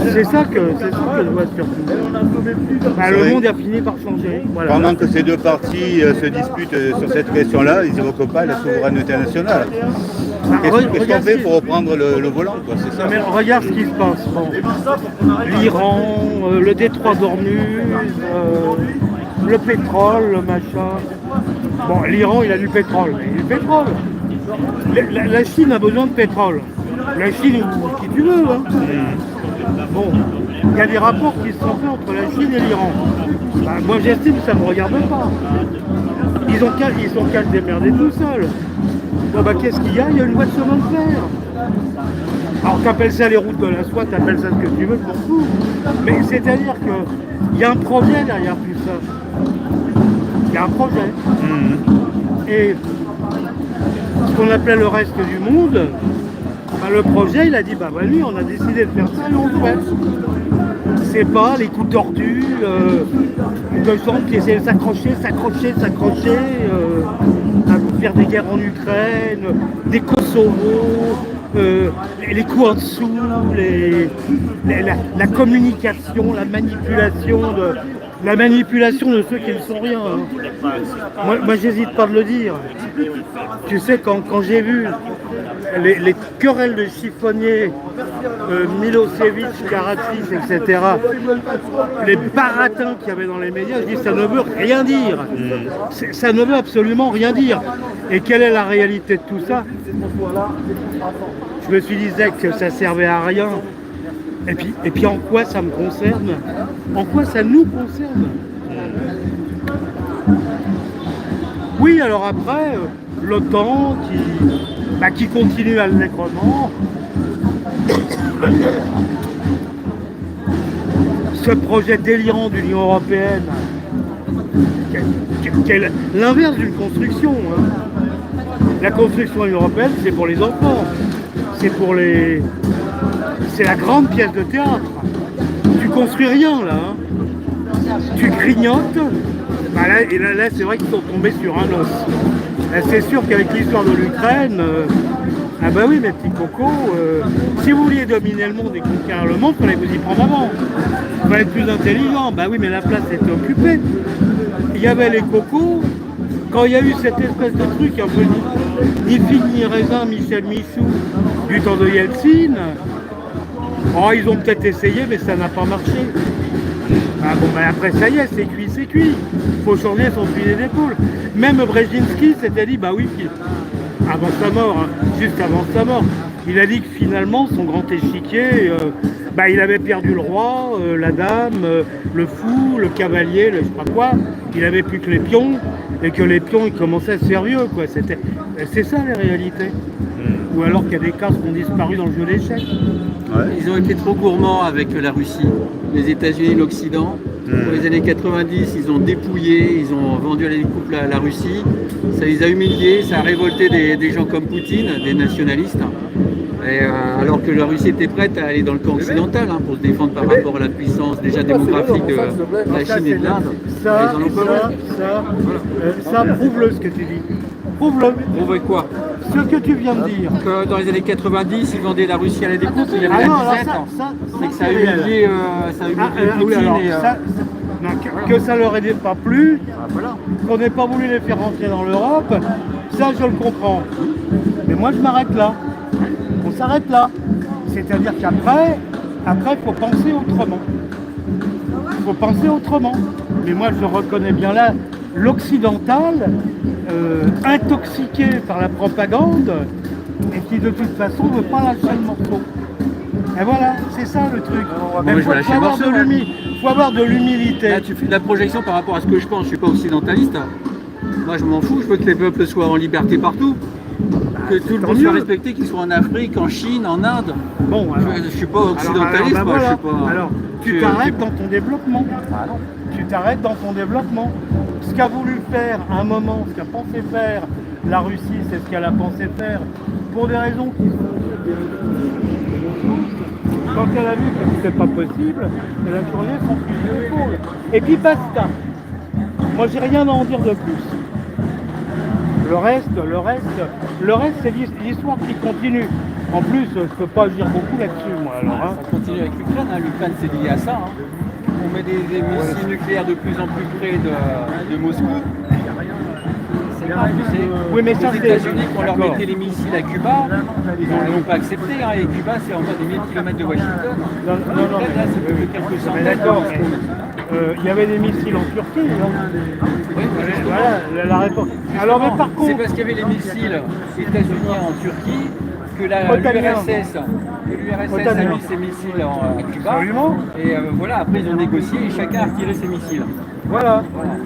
C'est ça que je vois surtout. Le monde a fini par changer. Voilà. Pendant que ces deux parties se disputent sur cette question-là, ils n'évoquent pas la souveraineté nationale. Qu'est-ce qu'on fait pour reprendre le volant, quoi? C'est ça. Mais regarde ce qui se passe. Bon. L'Iran, le détroit d'Ormuz, le pétrole, le machin. Bon, l'Iran, il a du pétrole. La Chine a besoin de pétrole. La Chine, qui tu veux, hein. Bon, il y a des rapports qui se sont faits entre la Chine et l'Iran. Moi, j'estime que ça ne me regarde pas. Ils ont qu'à se démerder tout seuls. Bon, qu'est-ce qu'il y a? Il y a une voie de chemin de fer. Alors, t'appelles ça les routes de la soie, t'appelles ça ce que tu veux, je m'en fous. Mais c'est-à-dire qu'il y a un projet derrière tout ça. Il y a un projet. Et ce qu'on appelait le reste du monde, le projet, il a dit, lui, on a décidé de faire ça et on le fait. C'est pas les coups tordus de gens qui essaient de s'accrocher, à faire des guerres en Ukraine, des Kosovo, les coups en dessous, la communication, la manipulation de ceux qui ne sont rien. Moi j'hésite pas de le dire. Tu sais, quand j'ai vu les querelles de chiffonniers, Milosevic, Karadzic, etc., les baratins qu'il y avait dans les médias, je dis ça ne veut rien dire. Ça ne veut absolument rien dire. Et quelle est la réalité de tout ça? Je me suis dit que ça servait à rien. Et puis en quoi ça me concerne? En quoi ça nous concerne? Oui, alors après, l'OTAN qui continue allègrement. ce projet délirant de l'Union européenne, qui est l'inverse d'une construction. Hein. La construction européenne, c'est pour les enfants. C'est la grande pièce de théâtre. Tu construis rien là. Hein. Tu grignotes. Bah là, c'est vrai qu'ils sont tombés sur un os. Là, c'est sûr qu'avec l'histoire de l'Ukraine, ah bah oui mes petits cocos, si vous vouliez dominer le monde et conquérir le monde, il fallait vous y prendre avant. Il fallait être plus intelligent. Bah oui mais la place était occupée. Il y avait les cocos. Quand il y a eu cette espèce de truc un peu ni figue ni raisin, Michel Michou, du temps de Yeltsin, oh, ils ont peut-être essayé, mais ça n'a pas marché. Ah bon, ben après, ça y est, c'est cuit, c'est cuit. Il faut changer son fusil d'épaule. Même Brzezinski s'était dit, bah oui, avant sa mort, hein, juste avant sa mort, il a dit que finalement, son grand échiquier, bah, il avait perdu le roi, la dame, le fou, le cavalier, le je sais pas quoi. Il avait plus que les pions, et que les pions, ils commençaient à se faire vieux, quoi. C'est ça, la réalité. Ou alors qu'il y a des cases qui ont disparu dans le jeu d'échecs. Ouais. Ils ont été trop gourmands avec la Russie, les États-Unis, l'Occident. Dans les années 90, ils ont dépouillé, ils ont vendu à la découpe la Russie. Ça les a humiliés, ça a révolté des gens comme Poutine, des nationalistes. Et, alors que la Russie était prête à aller dans le camp occidental hein, pour se défendre par rapport à la puissance déjà démographique de la Chine et de l'Inde. Ça prouve-le ce que tu dis. Prouve-le. Prouve quoi? Ce que tu viens de dire. Que dans les années 90, ils vendaient la Russie à la découpe, il y avait la disette. C'est que ça a humilié Poutine. Que ça leur aidait pas plu, qu'on n'ait pas voulu les faire rentrer dans l'Europe, ça je le comprends. Mais moi je m'arrête là. On s'arrête là. C'est-à-dire qu'après, il faut penser autrement. Il faut penser autrement. Mais moi je reconnais bien là l'occidental intoxiqué par la propagande et qui de toute façon ne veut pas lâcher le morceau. Et voilà, c'est ça le truc. Il faut avoir de l'humilité. Là tu fais de la projection par rapport à ce que je pense, je suis pas occidentaliste. Moi je m'en fous, je veux que les peuples soient en liberté partout. Que tout le monde soit respecté, qu'ils soient en Afrique, en Chine, en Inde. Bon, alors, je suis pas occidentaliste, alors, moi, voilà. je suis pas... Alors, tu t'arrêtes dans ton développement. Tu t'arrêtes dans ton développement. Ce qu'a voulu faire à un moment, ce qu'a pensé faire la Russie, c'est ce qu'elle a pensé faire pour des raisons qui sont... Quand elle a vu que c'était pas possible, elle a tourné son fusil d'épaule. Et puis basta. Moi, j'ai rien à en dire de plus. Le reste, c'est l'histoire qui continue. En plus, je peux pas dire beaucoup là-dessus, moi. Alors, hein. Ça continue avec l'Ukraine, hein. L'Ukraine c'est lié à ça. Hein. On met des missiles nucléaires de plus en plus près de Moscou. C'est grave, tu sais. Oui, mais ça, les États-Unis, quand on leur mettait les missiles à Cuba, ils ne l'ont pas accepté. Hein. Et Cuba, c'est encore des milliers de kilomètres de Washington. Non, là, c'est plus que quelques centaines. D'accord. Il y avait des missiles en Turquie, non? Oui, voilà la réponse. Alors, mais par contre... C'est parce qu'il y avait les missiles états-uniens en Turquie que l'URSS a mis ses missiles à Cuba. Absolument. Et voilà, après ils ont négocié et chacun a retiré ses missiles. Voilà.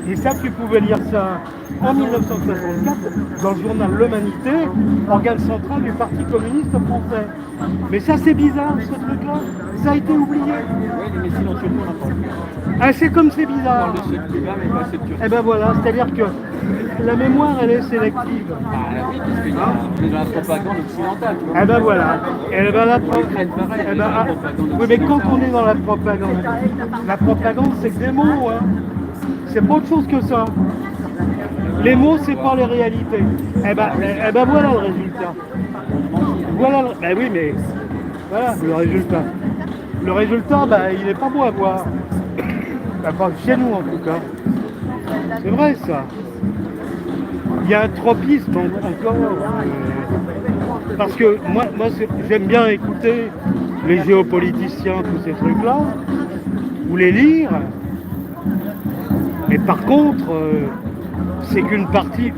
Et ça, tu pouvais lire ça en 1964 dans le journal L'Humanité, organe central du Parti communiste français. Mais ça, c'est bizarre, ce truc-là. Ça a été oublié. Oui, les missiles en Turquie, on n'en parle plus. Ah, c'est comme c'est On bizarre. parle de ceux de Cuba, mais pas ceux de Turquie. Eh ben voilà, c'est-à-dire que la mémoire, elle est sélective. Ah oui, parce qu'il y a dans la propagande occidentale. Tu vois. Eh ben voilà. Eh ben la L'Ukraine, pareil, eh ben, la propagande oui, mais quand occidentale. on est dans la propagande, c'est que des mots, hein. C'est pas autre chose que ça. Les mots, c'est pas les réalités. Eh ben voilà le résultat. Voilà. Ben oui, mais voilà le résultat. Le résultat, ben, il n'est pas beau à voir. Ben, pas chez nous en tout cas. C'est vrai ça. Il y a un tropisme encore. Parce que moi j'aime bien écouter les géopoliticiens, tous ces trucs-là, ou les lire. Mais par contre, c'est qu'une partie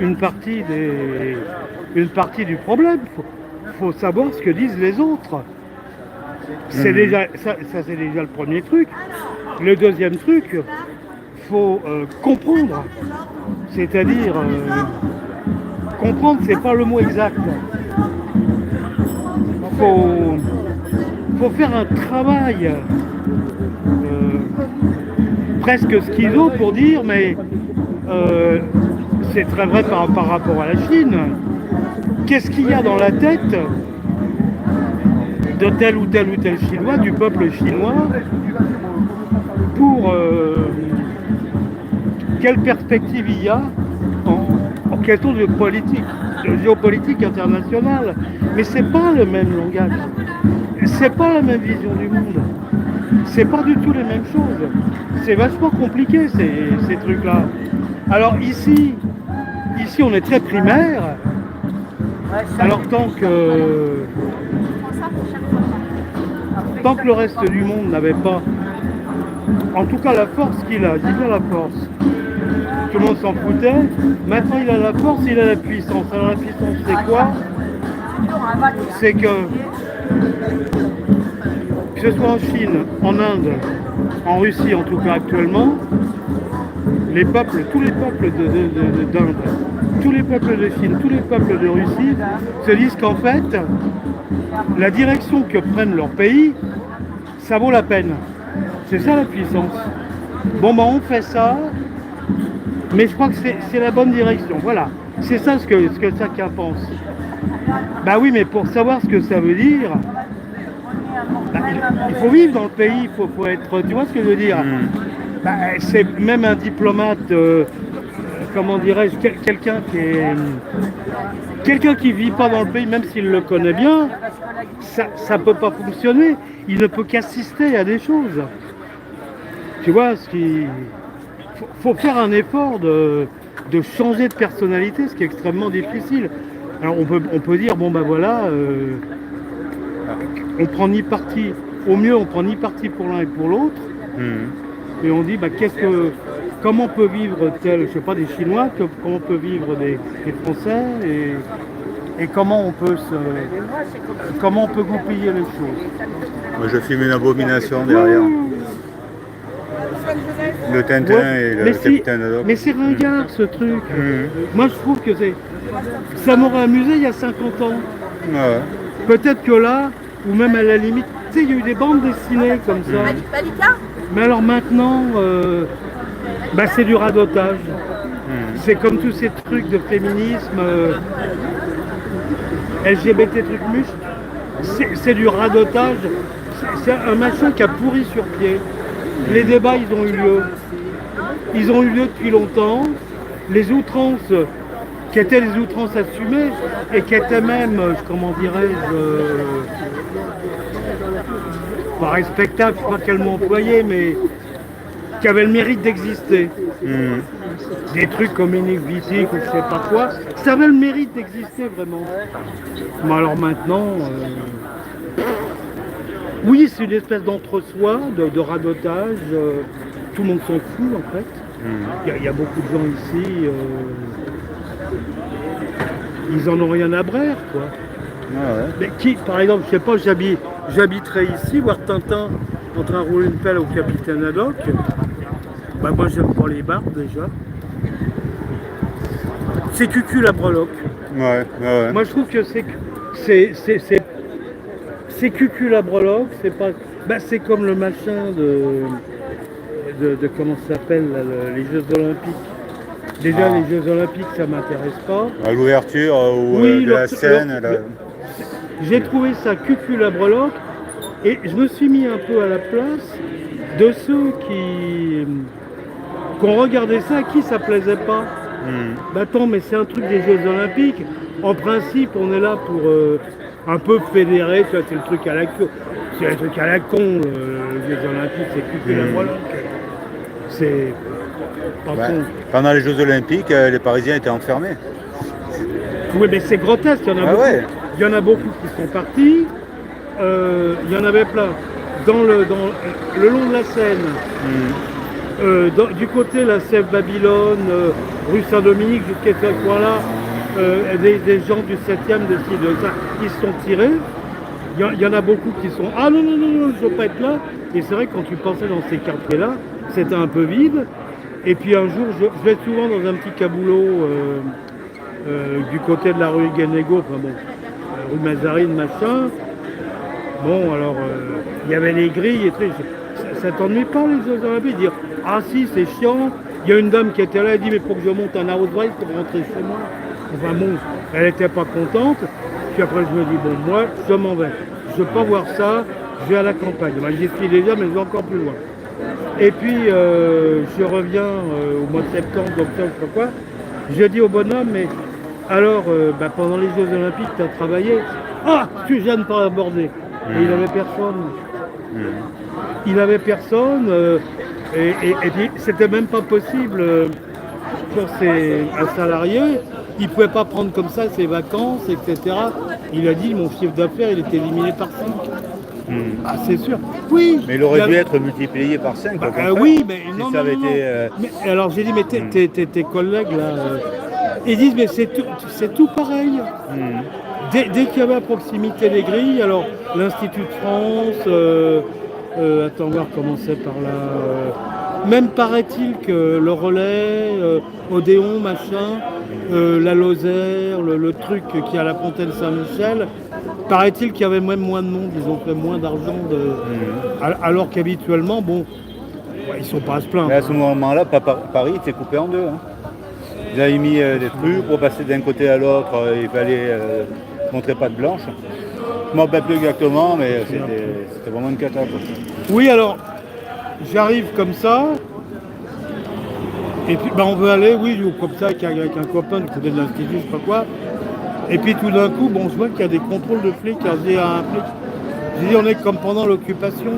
du problème. Faut savoir ce que disent les autres. C'est déjà ça c'est déjà le premier truc. Le deuxième truc, faut comprendre. C'est-à-dire comprendre, c'est pas le mot exact. Faut faire un travail presque schizo pour dire, mais c'est très vrai par rapport à la Chine. Qu'est-ce qu'il y a dans la tête de tel ou tel Chinois, du peuple chinois, pour quelle perspective il y a en question de politique, de géopolitique internationale. Mais c'est pas le même langage, c'est pas la même vision du monde, c'est pas du tout les mêmes choses. C'est vachement compliqué ces trucs-là. Alors ici on est très primaire. Alors tant que le reste du monde n'avait pas, en tout cas la force qu'il a, je dis bien la force, tout le monde s'en foutait, maintenant il a la force, il a la puissance. Alors la puissance c'est quoi? C'est que ce soit en Chine, en Inde, en Russie en tout cas actuellement, les peuples, tous les peuples d'Inde, tous les peuples de Chine, tous les peuples de Russie se disent qu'en fait, la direction que prennent leurs pays, ça vaut la peine. C'est ça la puissance. Bon ben on fait ça, mais je crois que c'est la bonne direction. Voilà, c'est ça ce que chacun pense. Bah oui, mais pour savoir ce que ça veut dire, bah, il faut vivre dans le pays, il faut être... Tu vois ce que je veux dire? Bah, c'est même un diplomate, comment dirais-je, quelqu'un qui vit pas dans le pays, même s'il le connaît bien, ça peut pas fonctionner. Il ne peut qu'assister à des choses. Tu vois, faut faire un effort de changer de personnalité, ce qui est extrêmement difficile. Alors on peut dire, bon ben voilà, on prend ni parti, au mieux on prend ni parti pour l'un et pour l'autre, et on dit, bah, comment peut vivre tel, je sais pas, des Chinois, comment peut vivre des Français, et comment on peut goupiller les choses. Moi je filme une abomination derrière. Le Tintin et le Capitaine Haddock. Mais c'est ringard ce truc. Moi je trouve que ça m'aurait amusé il y a 50 ans. Ouais. Peut-être que là, ou même à la limite, tu sais, il y a eu des bandes dessinées comme ça. Mais alors maintenant, bah, c'est du radotage. C'est comme tous ces trucs de féminisme, LGBT trucs mûches, c'est du radotage. C'est un machin qui a pourri sur pied. Les débats, ils ont eu lieu. Ils ont eu lieu depuis longtemps. Les outrances, qui étaient les outrances assumées, et qui étaient même, comment dirais-je, pas respectables, je ne sais pas quel mot employer, mais qui avaient le mérite d'exister. Des trucs comme Ménic Wittig ou je sais pas quoi, ça avait le mérite d'exister vraiment. Mais alors maintenant, oui, c'est une espèce d'entre-soi, de radotage, tout le monde s'en fout en fait. Il y a beaucoup de gens ici, ils en ont rien à brère quoi. Mais qui, par exemple, je sais pas, j'habiterais ici, voir Tintin en train de rouler une pelle au Capitaine Haddock. Bah moi j'aime pas les barbes déjà. C'est cucu la breloque. Ouais. Moi je trouve que c'est cucu la breloque, c'est pas. Bah c'est comme le machin de comment ça s'appelle les Jeux Olympiques. Déjà les Jeux Olympiques ça m'intéresse pas. À l'ouverture de la scène. J'ai trouvé ça cucu la breloque et je me suis mis un peu à la place de ceux qui ont regardé ça, à qui ça plaisait pas. Bah attends, mais c'est un truc des Jeux Olympiques. En principe, on est là pour un peu fédérer, tu vois, c'est le truc à la con. C'est le truc à la con, les Jeux Olympiques, c'est cucu la breloque. C'est pas con. Pendant les Jeux Olympiques, les Parisiens étaient enfermés. Oui, mais c'est grotesque, il y en a beaucoup qui sont partis, il y en avait plein. Le long de la Seine, du côté la Sèvre Babylone, rue Saint-Dominique, jusqu'à ce coin-là, des gens du 7e de ça, qui se sont tirés. Il y en a beaucoup qui sont « Ah non, je veux pas être là !» Et c'est vrai que quand tu pensais dans ces quartiers-là, c'était un peu vide. Et puis un jour, je vais souvent dans un petit caboulot du côté de la rue Guénégo, enfin bon, rue Mazarine, machin. Bon, alors, il y avait les grilles et tout. ça t'ennuie pas les Jeux Olympiques? Dire, ah si, c'est chiant. Il y a une dame qui était là, elle dit, mais faut que je monte un outbreak pour rentrer chez moi. Enfin bon, elle n'était pas contente. Puis après, je me dis, bon, moi, je m'en vais. Je veux pas voir ça, je vais à la campagne. Moi, j'y suis déjà, mais je vais encore plus loin. Et puis, je reviens au mois de septembre, octobre, je sais pas quoi. Je dis au bonhomme, mais alors, pendant les Jeux Olympiques, tu as travaillé. Ah, sujet ne pas aborder. Et il n'avait personne. Il n'avait personne. Et puis, c'était même pas possible pour un salarié. Il ne pouvait pas prendre comme ça ses vacances, etc. Il a dit, mon chiffre d'affaires, il était éliminé par 5. Ah, c'est sûr. Oui. Mais il aurait dû être multiplié par 5. Oui, mais si non, ça avait été, Mais, alors j'ai dit, mais tes collègues là, ils disent, mais c'est tout pareil. Dès qu'il y avait à proximité les grilles, alors l'Institut de France, attends voir comment c'est par là. Même paraît-il que le relais, Odéon, machin, la Lozère, le truc qui est à la Fontaine Saint-Michel, paraît-il qu'il y avait même moins de monde, ils ont fait moins d'argent, alors qu'habituellement, bon, ouais, ils sont pas à se plaindre. Mais à ce moment-là, Paris était coupé en deux. Hein. Ils avaient mis des trucs pour passer d'un côté à l'autre, il fallait montrer patte blanche. Je ne m'en rappelle plus exactement, mais c'était vraiment une cata. Oui, alors, j'arrive comme ça, et puis on veut aller, oui, comme ça, avec un copain du côté de l'Institut, je sais pas quoi. Et puis tout d'un coup, bon, je vois qu'il y a des contrôles de flics. Alors, je dis à un flic, on est comme pendant l'occupation.